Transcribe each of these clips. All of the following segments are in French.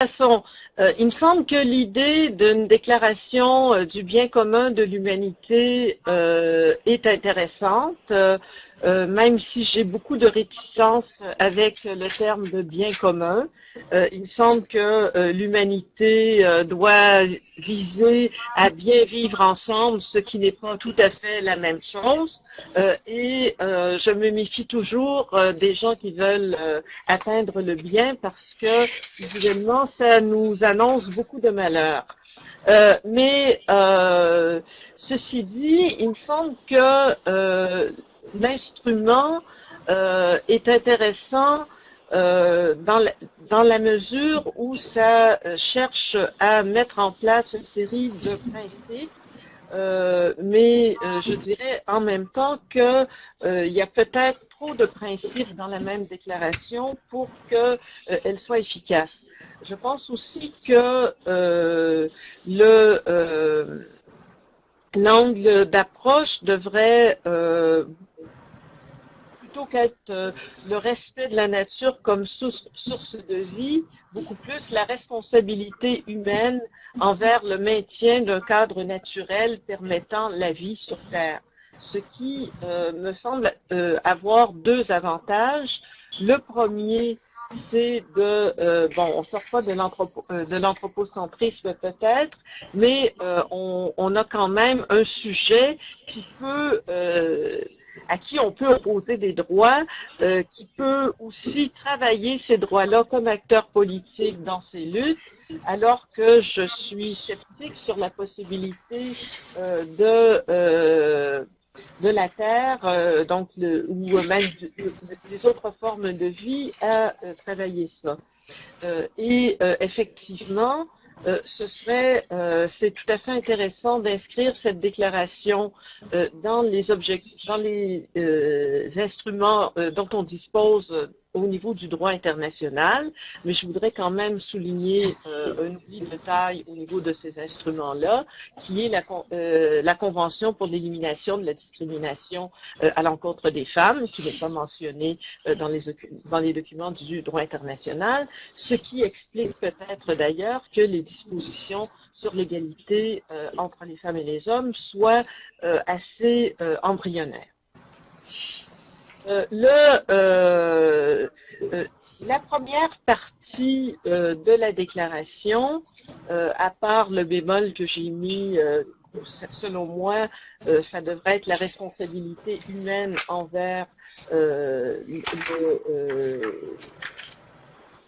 façon, il me semble que l'idée d'une déclaration du bien commun de l'humanité est intéressante, même si j'ai beaucoup de réticence avec le terme de bien commun. Il me semble que l'humanité doit viser à bien vivre ensemble, ce qui n'est pas tout à fait la même chose. Et je me méfie toujours des gens qui veulent atteindre le bien parce que évidemment, ça nous annonce beaucoup de malheurs. Mais ceci dit, il me semble que l'instrument est intéressant dans la mesure où ça cherche à mettre en place une série de principes mais je dirais en même temps que il y a peut-être trop de principes dans la même déclaration pour que elle soit efficace. Je pense aussi que l'angle d'approche devrait plutôt qu'être le respect de la nature comme source de vie, beaucoup plus la responsabilité humaine envers le maintien d'un cadre naturel permettant la vie sur Terre. Ce qui me semble avoir deux avantages. Le premier, c'est bon, on sort pas de l'anthropocentrisme peut-être, mais on a quand même un sujet qui peut à qui on peut opposer des droits, qui peut aussi travailler ces droits-là comme acteur politique dans ces luttes, alors que je suis sceptique sur la possibilité de la terre, donc ou même des autres formes de vie à travailler ça. Et effectivement, c'est tout à fait intéressant d'inscrire cette déclaration dans les instruments dont on dispose au niveau du droit international, mais je voudrais quand même souligner un outil de taille au niveau de ces instruments-là, qui est la Convention pour l'élimination de la discrimination à l'encontre des femmes, qui n'est pas mentionnée dans les documents du droit international, ce qui explique peut-être d'ailleurs que les dispositions sur l'égalité entre les femmes et les hommes soient assez embryonnaires. La première partie de la déclaration, à part le bémol que j'ai mis, selon moi, ça devrait être la responsabilité humaine envers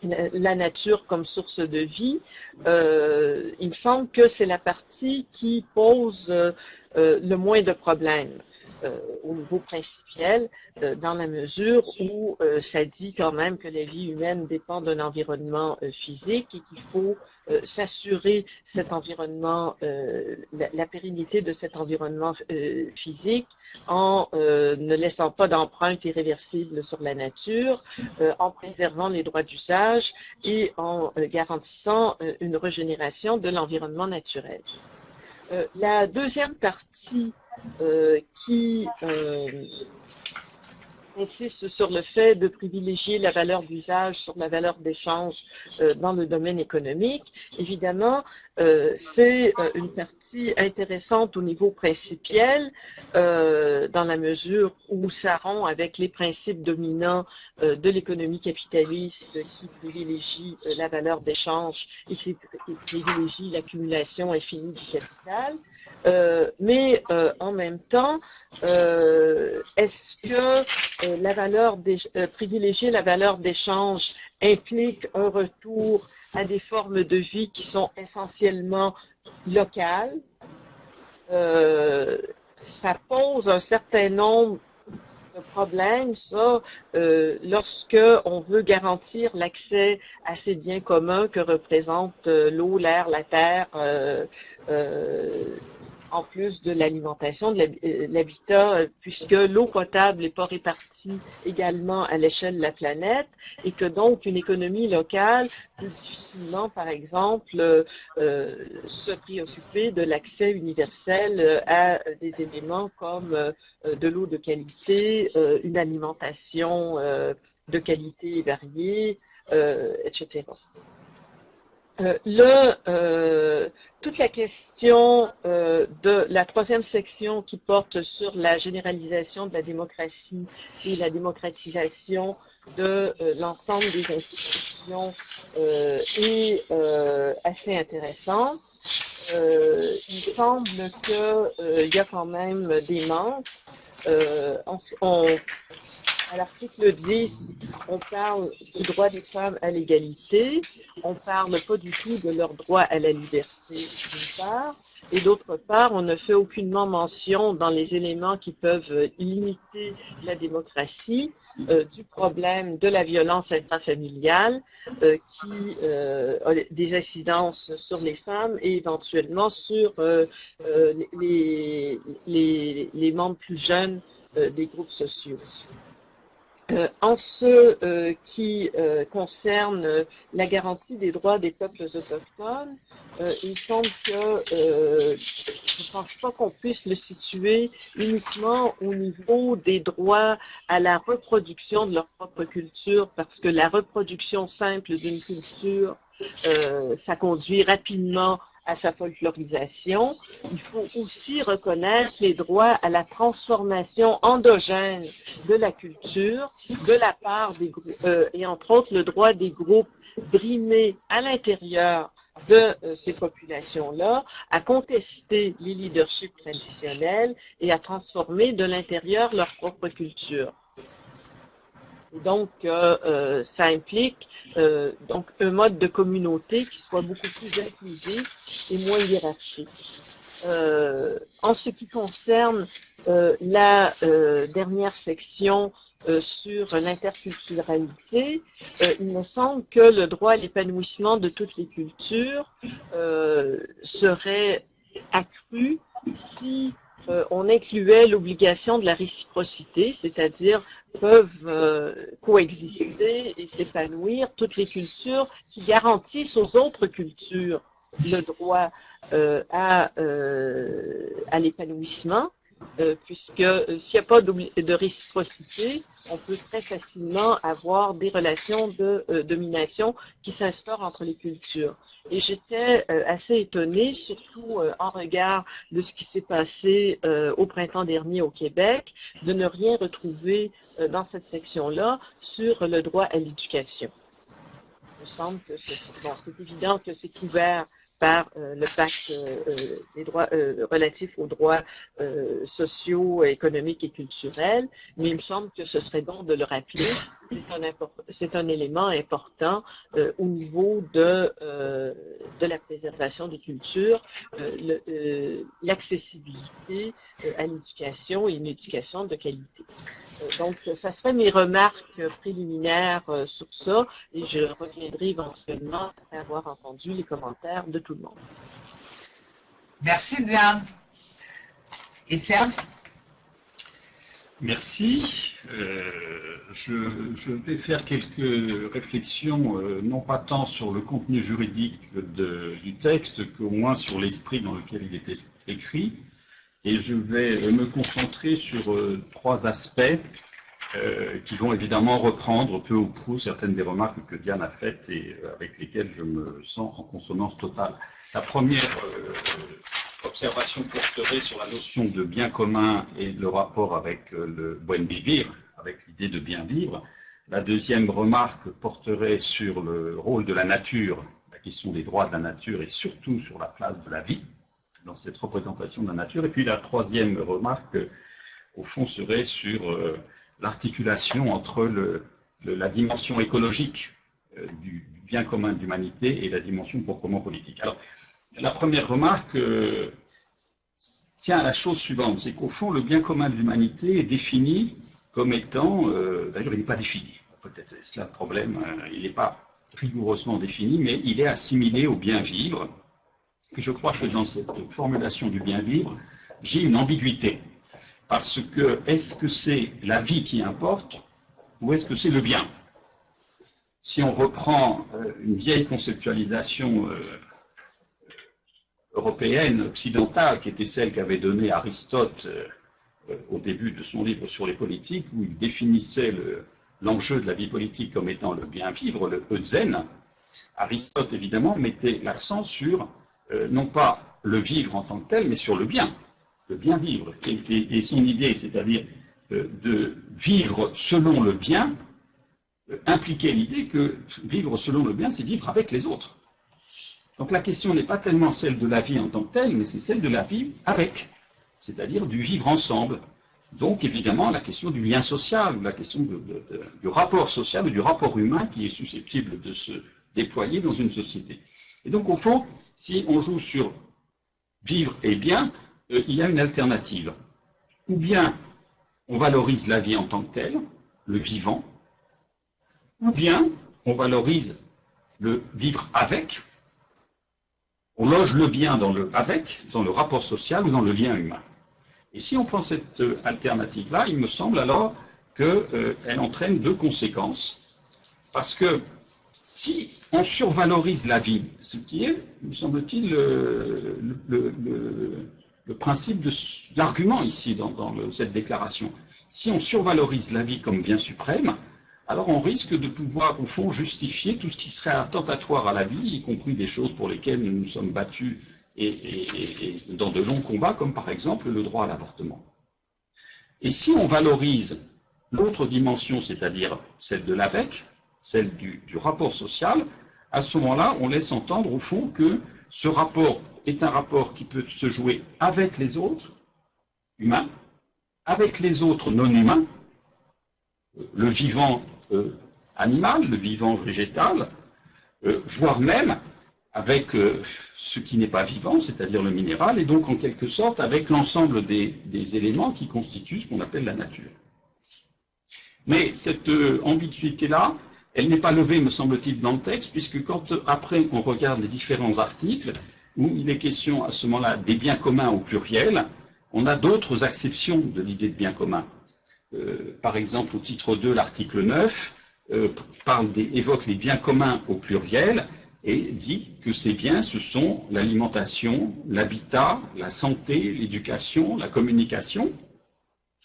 la nature comme source de vie, il me semble que c'est la partie qui pose le moins de problèmes au niveau principiel, dans la mesure où ça dit quand même que la vie humaine dépend d'un environnement physique et qu'il faut s'assurer cet environnement, la pérennité de cet environnement physique en ne laissant pas d'empreinte irréversible sur la nature, en préservant les droits d'usage et en garantissant une régénération de l'environnement naturel. La deuxième partie qui insiste sur le fait de privilégier la valeur d'usage sur la valeur d'échange dans le domaine économique. Évidemment, c'est une partie intéressante au niveau principiel, dans la mesure où ça rompt avec les principes dominants de l'économie capitaliste qui privilégie la valeur d'échange et qui privilégie l'accumulation infinie du capital. Mais en même temps, est-ce que privilégier la valeur d'échange implique un retour à des formes de vie qui sont essentiellement locales? Ça pose un certain nombre de problèmes, ça, lorsque on veut garantir l'accès à ces biens communs que représentent l'eau, l'air, la terre, en plus de l'alimentation, de l'habitat, puisque l'eau potable n'est pas répartie également à l'échelle de la planète et que donc une économie locale peut difficilement, par exemple, se préoccuper de l'accès universel à des éléments comme de l'eau de qualité, une alimentation de qualité variée, etc. Toute la question de la troisième section qui porte sur la généralisation de la démocratie et la démocratisation de l'ensemble des institutions est assez intéressante. Il semble qu'il y a quand même des manques. À l'article 10, on parle du droit des femmes à l'égalité. On parle pas du tout de leur droit à la liberté, d'une part. Et d'autre part, on ne fait aucunement mention dans les éléments qui peuvent limiter la démocratie du problème de la violence intrafamiliale qui a des incidences sur les femmes et éventuellement sur les membres plus jeunes des groupes sociaux. En ce qui concerne la garantie des droits des peuples autochtones, il semble que je ne pense pas qu'on puisse le situer uniquement au niveau des droits à la reproduction de leur propre culture, parce que la reproduction simple d'une culture, ça conduit rapidement à sa folklorisation. Il faut aussi reconnaître les droits à la transformation endogène de la culture de la part des groupes, et entre autres le droit des groupes brimés à l'intérieur de ces populations-là à contester les leaderships traditionnels et à transformer de l'intérieur leur propre culture. Et donc, ça implique donc un mode de communauté qui soit beaucoup plus inclusif et moins hiérarchique. En ce qui concerne la dernière section sur l'interculturalité, il me semble que le droit à l'épanouissement de toutes les cultures serait accru si on incluait l'obligation de la réciprocité, c'est-à-dire peuvent coexister et s'épanouir toutes les cultures qui garantissent aux autres cultures le droit à l'épanouissement, puisque s'il n'y a pas de réciprocité, on peut très facilement avoir des relations de domination qui s'instaurent entre les cultures. Et j'étais assez étonnée, surtout en regard de ce qui s'est passé au printemps dernier au Québec, de ne rien retrouver dans cette section-là sur le droit à l'éducation. Il me semble que c'est évident que c'est couvert par le pacte des droits relatifs aux droits sociaux, économiques et culturels, mais il me semble que ce serait bon de le rappeler. C'est un élément important au niveau de la préservation des cultures, l'accessibilité à l'éducation et une éducation de qualité. Donc, ça serait mes remarques préliminaires sur ça et je reviendrai éventuellement après avoir entendu les commentaires de tout le monde. Merci Diane. Étienne? Merci. Je vais faire quelques réflexions, non pas tant sur le contenu juridique du texte, qu'au moins sur l'esprit dans lequel il était écrit. Et je vais me concentrer sur trois aspects qui vont évidemment reprendre peu ou prou certaines des remarques que Diane a faites et avec lesquelles je me sens en consonance totale. La première observation porterait sur la notion de bien commun et le rapport avec le buen vivir, avec l'idée de bien vivre. La deuxième remarque porterait sur le rôle de la nature, la question des droits de la nature et surtout sur la place de la vie dans cette représentation de la nature. Et puis la troisième remarque, au fond, serait sur l'articulation entre la dimension écologique du bien commun de l'humanité et la dimension proprement politique. Alors, la première remarque tient à la chose suivante, c'est qu'au fond, le bien commun de l'humanité est défini comme étant, d'ailleurs il n'est pas défini, peut-être est-ce là le problème, il n'est pas rigoureusement défini, mais il est assimilé au bien vivre. Et je crois que dans cette formulation du bien vivre, j'ai une ambiguïté. Parce que, est-ce que c'est la vie qui importe ou est-ce que c'est le bien? Si on reprend une vieille conceptualisation européenne, occidentale, qui était celle qu'avait donnée Aristote au début de son livre sur les politiques, où il définissait l'enjeu de la vie politique comme étant le bien vivre, le euzen, Aristote, évidemment, mettait l'accent sur, non pas le vivre en tant que tel, mais sur le bien vivre. Et son idée, c'est-à-dire de vivre selon le bien, impliquait l'idée que vivre selon le bien, c'est vivre avec les autres. Donc la question n'est pas tellement celle de la vie en tant que telle, mais c'est celle de la vie avec, c'est-à-dire du vivre ensemble. Donc évidemment la question du lien social, ou la question du rapport social ou du rapport humain qui est susceptible de se déployer dans une société. Et donc au fond, si on joue sur vivre et bien, il y a une alternative. Ou bien on valorise la vie en tant que telle, le vivant, ou bien on valorise le vivre avec, on loge le bien dans le avec, dans le rapport social ou dans le lien humain. Et si on prend cette alternative-là, il me semble alors qu'elle entraîne deux conséquences. Parce que si on survalorise la vie, ce qui est, me semble-t-il, le principe de l'argument ici dans cette déclaration, si on survalorise la vie comme bien suprême, alors on risque de pouvoir, au fond, justifier tout ce qui serait attentatoire à la vie, y compris des choses pour lesquelles nous nous sommes battus et dans de longs combats, comme par exemple le droit à l'avortement. Et si on valorise l'autre dimension, c'est-à-dire celle de l'avec, celle du rapport social, à ce moment-là, on laisse entendre, au fond, que ce rapport est un rapport qui peut se jouer avec les autres, humains, avec les autres non humains, le vivant animal, le vivant végétal, voire même avec ce qui n'est pas vivant, c'est-à-dire le minéral, et donc en quelque sorte avec l'ensemble des éléments qui constituent ce qu'on appelle la nature. Mais cette ambiguïté-là, elle n'est pas levée, me semble-t-il, dans le texte, puisque quand après on regarde les différents articles, où il est question à ce moment-là des biens communs au pluriel, on a d'autres acceptions de l'idée de bien commun. Par exemple, au titre 2, l'article 9 évoque les biens communs au pluriel et dit que ces biens, ce sont l'alimentation, l'habitat, la santé, l'éducation, la communication.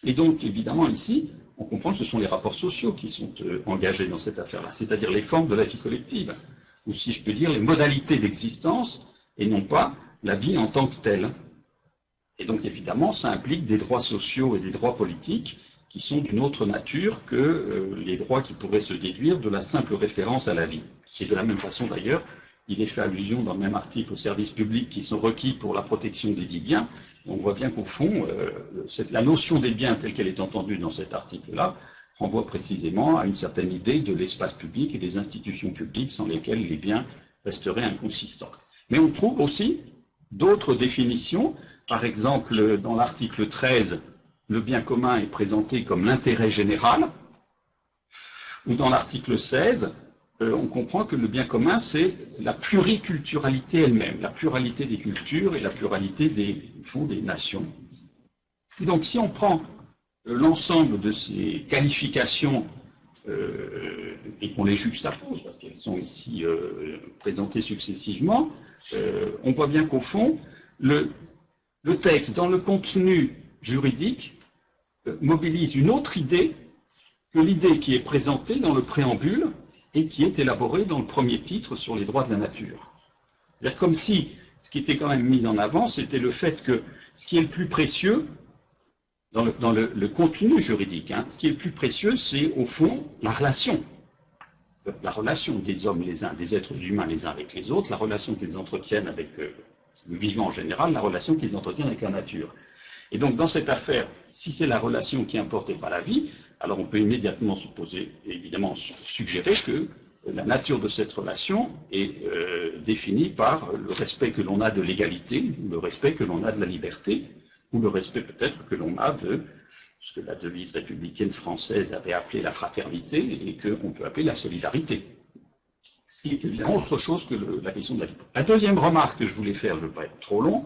Et donc, évidemment, ici, on comprend que ce sont les rapports sociaux qui sont engagés dans cette affaire-là, c'est-à-dire les formes de la vie collective, ou si je peux dire, les modalités d'existence, et non pas la vie en tant que telle. Et donc, évidemment, ça implique des droits sociaux et des droits politiques qui sont d'une autre nature que les droits qui pourraient se déduire de la simple référence à la vie. Et de la même façon, d'ailleurs, il est fait allusion dans le même article aux services publics qui sont requis pour la protection des dits biens. On voit bien qu'au fond, la notion des biens telle qu'elle est entendue dans cet article-là renvoie précisément à une certaine idée de l'espace public et des institutions publiques sans lesquelles les biens resteraient inconsistants. Mais on trouve aussi d'autres définitions. Par exemple, dans l'article 13, le bien commun est présenté comme l'intérêt général, ou dans l'article 16, on comprend que le bien commun, c'est la pluriculturalité elle-même, la pluralité des cultures et la pluralité des nations. Et donc, si on prend l'ensemble de ces qualifications et qu'on les juxtapose, parce qu'elles sont ici présentées successivement, on voit bien qu'au fond, le texte, dans le contenu juridique, mobilise une autre idée que l'idée qui est présentée dans le préambule et qui est élaborée dans le premier titre sur les droits de la nature. C'est-à-dire comme si ce qui était quand même mis en avant, c'était le fait que ce qui est le plus précieux dans le contenu juridique, ce qui est le plus précieux, c'est au fond la relation des hommes les uns, des êtres humains les uns avec les autres, la relation qu'ils entretiennent avec le vivant en général, la relation qu'ils entretiennent avec la nature. Et donc, dans cette affaire, si c'est la relation qui importe et pas la vie, alors on peut immédiatement se poser, évidemment suggérer que la nature de cette relation est définie par le respect que l'on a de l'égalité, le respect que l'on a de la liberté, ou le respect peut-être que l'on a de ce que la devise républicaine française avait appelé la fraternité et qu'on peut appeler la solidarité. Ce qui est évidemment autre chose que la question de la vie. La deuxième remarque que je voulais faire, je ne veux pas être trop long,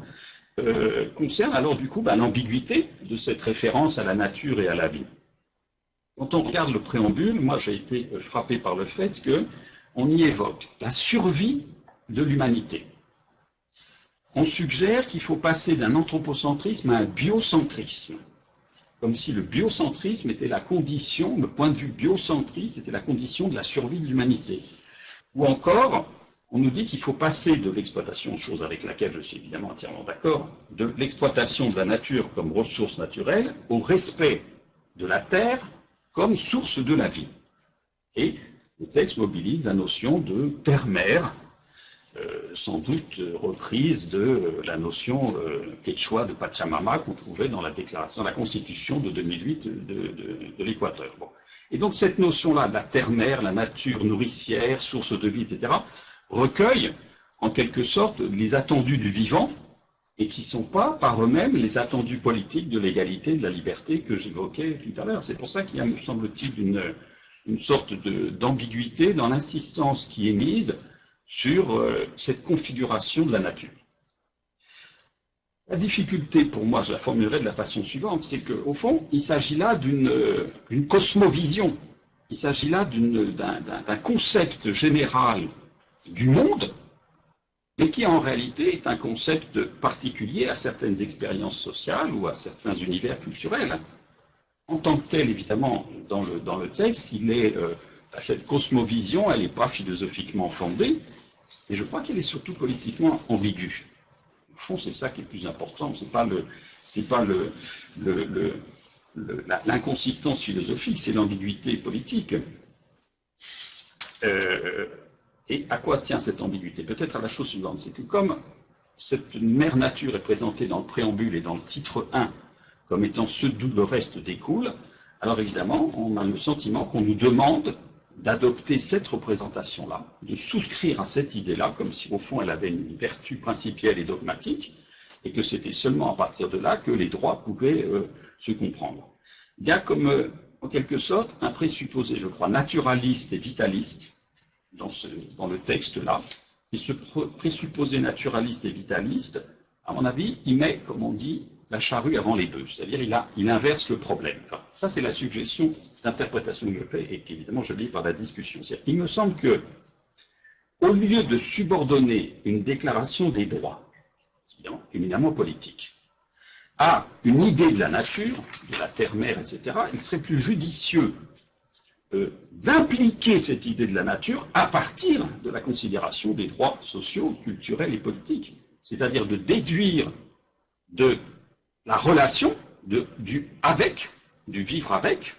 concerne alors du coup l'ambiguïté de cette référence à la nature et à la vie. Quand on regarde le préambule, moi j'ai été frappé par le fait qu'on y évoque la survie de l'humanité. On suggère qu'il faut passer d'un anthropocentrisme à un biocentrisme, comme si le biocentrisme était la condition, le point de vue biocentriste était la condition de la survie de l'humanité. Ou encore, on nous dit qu'il faut passer de l'exploitation, chose avec laquelle je suis évidemment entièrement d'accord, de l'exploitation de la nature comme ressource naturelle au respect de la terre comme source de la vie. Et le texte mobilise la notion de terre-mère, sans doute reprise de la notion quechua de Pachamama qu'on trouvait dans la déclaration, dans la constitution de 2008 de l'Équateur. Bon. Et donc cette notion-là, de la terre-mère, la nature nourricière, source de vie, etc., recueille en quelque sorte les attendus du vivant et qui ne sont pas par eux-mêmes les attendus politiques de l'égalité, de la liberté que j'évoquais tout à l'heure. C'est pour ça qu'il y a, me semble-t-il, une sorte d'ambiguïté dans l'insistance qui est mise sur cette configuration de la nature. La difficulté, pour moi, je la formulerai de la façon suivante, c'est qu'au fond, il s'agit là d'une cosmovision, il s'agit là d'un concept général du monde, mais qui en réalité est un concept particulier à certaines expériences sociales ou à certains univers culturels. En tant que tel, évidemment, dans le texte, cette cosmovision, elle n'est pas philosophiquement fondée, et je crois qu'elle est surtout politiquement ambiguë. Au fond, c'est ça qui est le plus important, c'est pas l'inconsistance philosophique, c'est l'ambiguïté politique. Et à quoi tient cette ambiguïté? Peut-être à la chose suivante, c'est que comme cette mère nature est présentée dans le préambule et dans le titre 1 comme étant ce d'où le reste découle, alors évidemment, on a le sentiment qu'on nous demande d'adopter cette représentation-là, de souscrire à cette idée-là, comme si au fond elle avait une vertu principielle et dogmatique, et que c'était seulement à partir de là que les droits pouvaient se comprendre. Il y a comme, en quelque sorte, un présupposé, je crois, naturaliste et vitaliste dans le texte-là, et ce présupposé naturaliste et vitaliste, à mon avis, il met, comme on dit, la charrue avant les bœufs, c'est-à-dire il inverse le problème. Ça, c'est la suggestion d'interprétation que je fais et qu'évidemment je lis par la discussion. Il me semble que, au lieu de subordonner une déclaration des droits, éminemment politique, à une idée de la nature, de la terre-mère, etc., il serait plus judicieux d'impliquer cette idée de la nature à partir de la considération des droits sociaux, culturels et politiques, c'est-à-dire de déduire de la relation du vivre avec,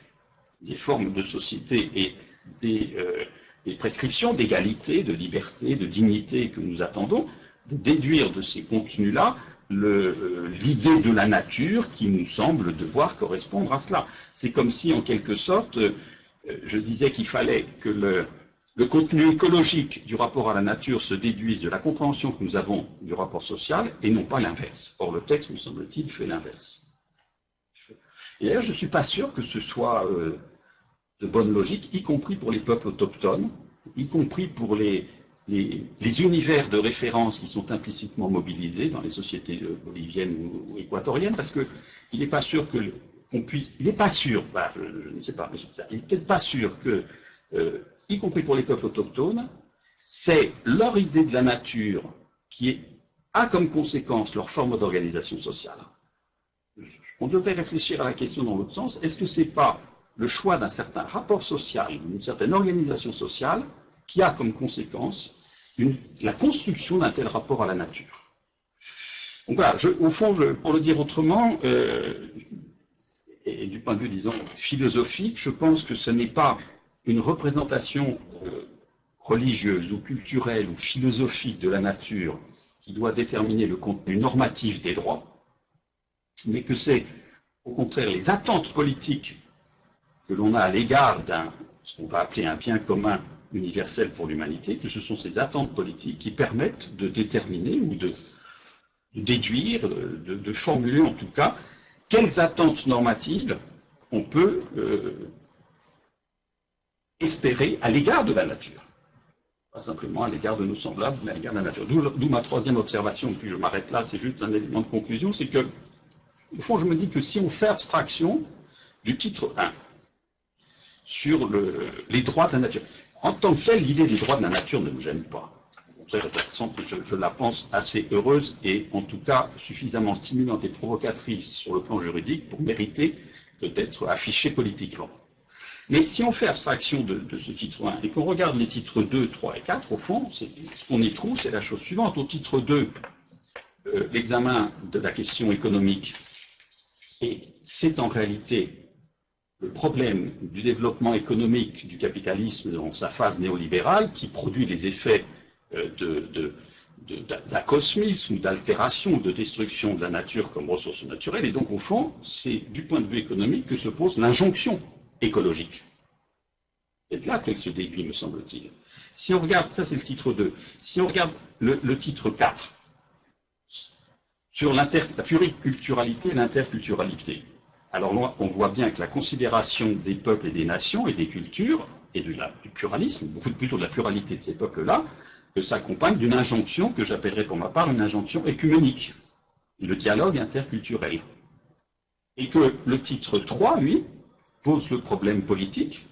des formes de société et des prescriptions d'égalité, de liberté, de dignité que nous attendons, de déduire de ces contenus-là l'idée de la nature qui nous semble devoir correspondre à cela. C'est comme si, en quelque sorte, je disais qu'il fallait que le contenu écologique du rapport à la nature se déduise de la compréhension que nous avons du rapport social et non pas l'inverse. Or, le texte, me semble-t-il, fait l'inverse. Et d'ailleurs, je ne suis pas sûr que ce soit de bonne logique, y compris pour les peuples autochtones, y compris pour les univers de référence qui sont implicitement mobilisés dans les sociétés boliviennes ou équatoriennes, parce qu'il n'est pas sûr qu'on puisse... Il n'est pas sûr, bah, je ne sais pas, mais il n'est peut-être pas sûr que... y compris pour les peuples autochtones, c'est leur idée de la nature qui a comme conséquence leur forme d'organisation sociale. On devrait réfléchir à la question dans l'autre sens. Est-ce que ce n'est pas le choix d'un certain rapport social, d'une certaine organisation sociale, qui a comme conséquence la construction d'un tel rapport à la nature? Donc voilà, au fond, pour le dire autrement, et du point de vue, disons, philosophique, je pense que ce n'est pas une représentation religieuse ou culturelle ou philosophique de la nature qui doit déterminer le contenu normatif des droits, mais que c'est au contraire les attentes politiques que l'on a à l'égard ce qu'on va appeler un bien commun universel pour l'humanité, que ce sont ces attentes politiques qui permettent de déterminer ou de déduire, de formuler en tout cas, quelles attentes normatives on peut espérer à l'égard de la nature. Pas simplement à l'égard de nos semblables, mais à l'égard de la nature. D'où ma troisième observation, puis je m'arrête là, c'est juste un élément de conclusion, c'est que, au fond, je me dis que si on fait abstraction du titre 1 sur les droits de la nature, en tant que tel, l'idée des droits de la nature ne nous gêne pas. Au contraire, je la pense assez heureuse et en tout cas suffisamment stimulante et provocatrice sur le plan juridique pour mériter d'être affichée politiquement. Mais si on fait abstraction de ce titre 1 et qu'on regarde les titres 2, 3 et 4, au fond, ce qu'on y trouve, c'est la chose suivante. Au titre 2, l'examen de la question économique, et c'est en réalité le problème du développement économique du capitalisme dans sa phase néolibérale qui produit les effets d'acosmisme ou d'altération ou de destruction de la nature comme ressource naturelle. Et donc, au fond, c'est du point de vue économique que se pose l'injonction écologique. C'est là qu'elle se déduit, me semble-t-il. Si on regarde, ça c'est le titre 2, si on regarde le titre 4, sur la pluriculturalité et l'interculturalité, alors là, on voit bien que la considération des peuples et des nations et des cultures, et du pluralisme, plutôt de la pluralité de ces peuples-là, s'accompagne d'une injonction que j'appellerais pour ma part une injonction écuménique, le dialogue interculturel. Et que le titre 3, lui, pose le problème politique,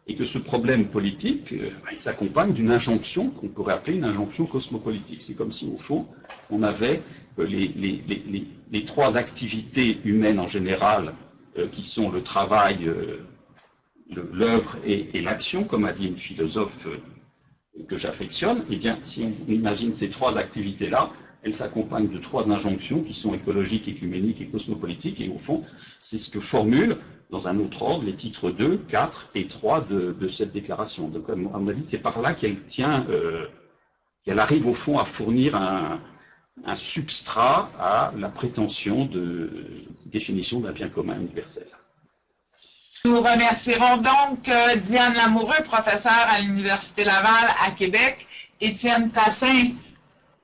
et que ce problème politique, il s'accompagne d'une injonction qu'on pourrait appeler une injonction cosmopolitique. C'est comme si, au fond, on avait les trois activités humaines en général, qui sont le travail, l'œuvre et l'action, comme a dit une philosophe que j'affectionne. Eh bien, si on imagine ces trois activités-là, elles s'accompagnent de trois injonctions qui sont écologiques, écuméniques et cosmopolitiques, et au fond, c'est ce que formulent, dans un autre ordre, les titres 2, 4 et 3 de cette déclaration. Donc, à mon avis, c'est par là qu'elle tient, qu'elle arrive au fond à fournir un substrat à la prétention de définition d'un bien commun universel. Nous remercierons donc Diane Lamoureux, professeure à l'Université Laval à Québec, Étienne Tassin,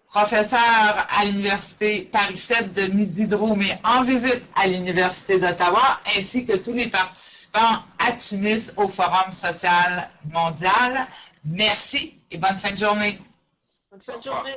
professeur à l'Université Paris 7 de Midi-Drô, mais en visite à l'Université d'Ottawa, ainsi que tous les participants à Tunis au Forum social mondial. Merci et bonne fin de journée. Bonne fin de journée.